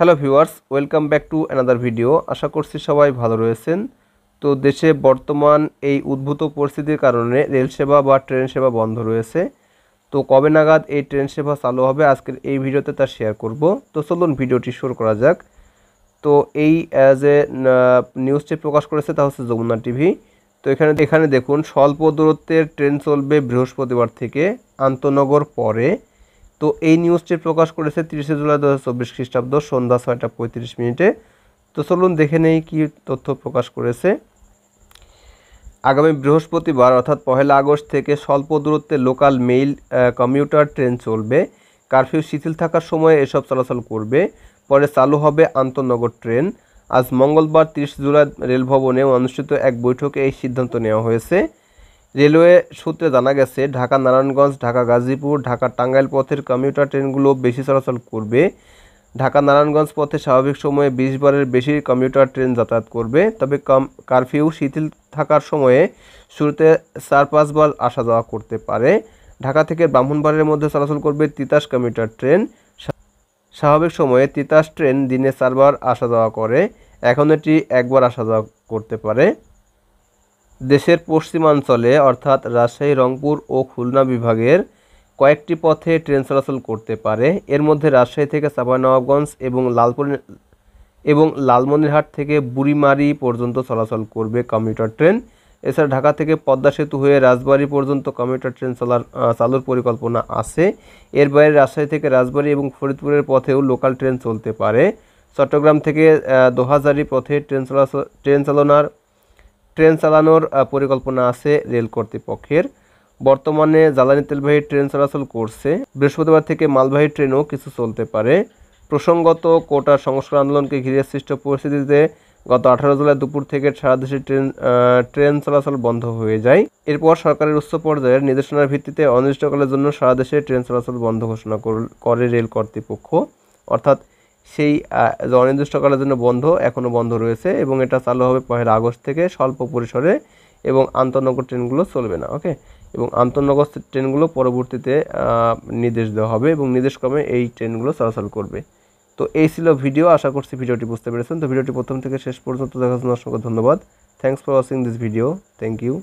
Hello viewers, welcome back to another video. আশা করছি সবাই ভালো রয়েছেন। তো দেশে বর্তমান এই উদ্ভূত পরিস্থিতির কারণে রেল সেবা বা ট্রেন সেবা বন্ধ রয়েছে। তো কবে নাগাদ এই ট্রেন সেবা চালু হবে আজকের এই ভিডিওতে তা শেয়ার করব। তো চলুন ভিডিওটি শুরু করা যাক। তো এই যে নিউজটি প্রকাশ করেছে তা হচ্ছে যমুনা টিভি। তো এখানে দেখুন, স্বল্প দূরত্বের ট্রেন চলবে বৃহস্পতিবার থেকে, আন্তনগর পরে। তো এই নিউজটি প্রকাশ করেছে 30 জুলাই 2024 খ্রিস্টাব্দ সন্ধ্যা 6টা 35 মিনিটে। তো চলুন দেখে নেই কী তথ্য প্রকাশ করেছে। আগামী বৃহস্পতিবার অর্থাৎ 1 আগস্ট থেকে স্বল্প দূরত্বে লোকাল মেইল কমিউটার ট্রেন চলবে। কারফিউ শিথিল থাকার সময়ে এসব চলাচল করবে। পরে চালু হবে আন্তনগর ট্রেন। আজ মঙ্গলবার 30 জুলাই রেলভবনে অনুষ্ঠিত এক বৈঠকে এই সিদ্ধান্ত নেওয়া হয়েছে। রেলওয়ে সূত্রে জানা গেছে, ঢাকা নারায়ণগঞ্জ, ঢাকা গাজীপুর, ঢাকা টাঙ্গাইল পথের কমিউটার ট্রেনগুলো বেশি চলাচল করবে। ঢাকা নারায়ণগঞ্জ পথে স্বাভাবিক সময়ে 20 বারের বেশি কমিউটার ট্রেন যাতায়াত করবে। তবে কারফিউ শিথিল থাকার সময়ে শুরুতে 4-5 বার আসা যাওয়া করতে পারে। ঢাকা থেকে ব্রাহ্মণবাড়িয়ার মধ্যে চলাচল করবে তিতাস কমিউটার ট্রেন। স্বাভাবিক সময়ে তিতাস ট্রেন দিনে 4 বার আসা যাওয়া করে, এখন এটি 1 বার আসা যাওয়া করতে পারে। দেশের পশ্চিমাঞ্চলে অর্থাৎ রাজশাহী, রংপুর ও খুলনা বিভাগের কয়েকটি পথে ট্রেন চলাচল করতে পারে। এর মধ্যে রাজশাহী থেকে চাঁপাইনবাবগঞ্জ এবং লালমনিরহাট থেকে বুড়িমারি পর্যন্ত চলাচল করবে কমিউটার ট্রেন। এছাড়া ঢাকা থেকে পদ্মা সেতু হয়ে রাজবাড়ী পর্যন্ত কমিউটার ট্রেন চালুর পরিকল্পনা আছে। এর বাইরে রাজশাহী থেকে রাজবাড়ী এবং ফরিদপুরের পথেও লোকাল ট্রেন চলতে পারে। চট্টগ্রাম থেকে দোহাজারী পথে ট্রেন চালানোর পরিকল্পনা আছে রেল কর্তৃপক্ষের। বর্তমানে জ্বালানি তেলবাহী ট্রেন চলাচল করছে। বৃহস্পতিবার থেকে মালবাহী ট্রেনও কিছু চলতে পারে। প্রসঙ্গত, কোটা সংস্কার আন্দোলনকে ঘিরে সৃষ্ট পরিস্থিতিতে গত 18 জুলাই দুপুর থেকে সারা দেশে ট্রেন চলাচল বন্ধ হয়ে যায়। এরপর সরকারের উচ্চ পর্যায়ের নির্দেশনার ভিত্তিতে অনির্দিষ্টকালের জন্য সারা দেশে ট্রেন চলাচল বন্ধ ঘোষণা করে রেল কর্তৃপক্ষ। অর্থাৎ সেই অনির্দিষ্টকালের জন্য বন্ধ এখনও বন্ধ রয়েছে এবং এটা চালু হবে 1 আগস্ট থেকে স্বল্প পরিসরে, এবং আন্তনগর ট্রেনগুলো চলবে না। ওকে, এবং আন্তনগর ট্রেনগুলো পরবর্তীতে নির্দেশ দেওয়া হবে এবং নির্দেশক্রমে এই ট্রেনগুলো চলাচল করবে। তো এই ছিল ভিডিও। আশা করছি ভিডিওটি বুঝতে পেরেছেন। তো ভিডিওটি প্রথম থেকে শেষ পর্যন্ত দেখার জন্য অসংখ্য ধন্যবাদ। Thanks for watching this video. Thank you.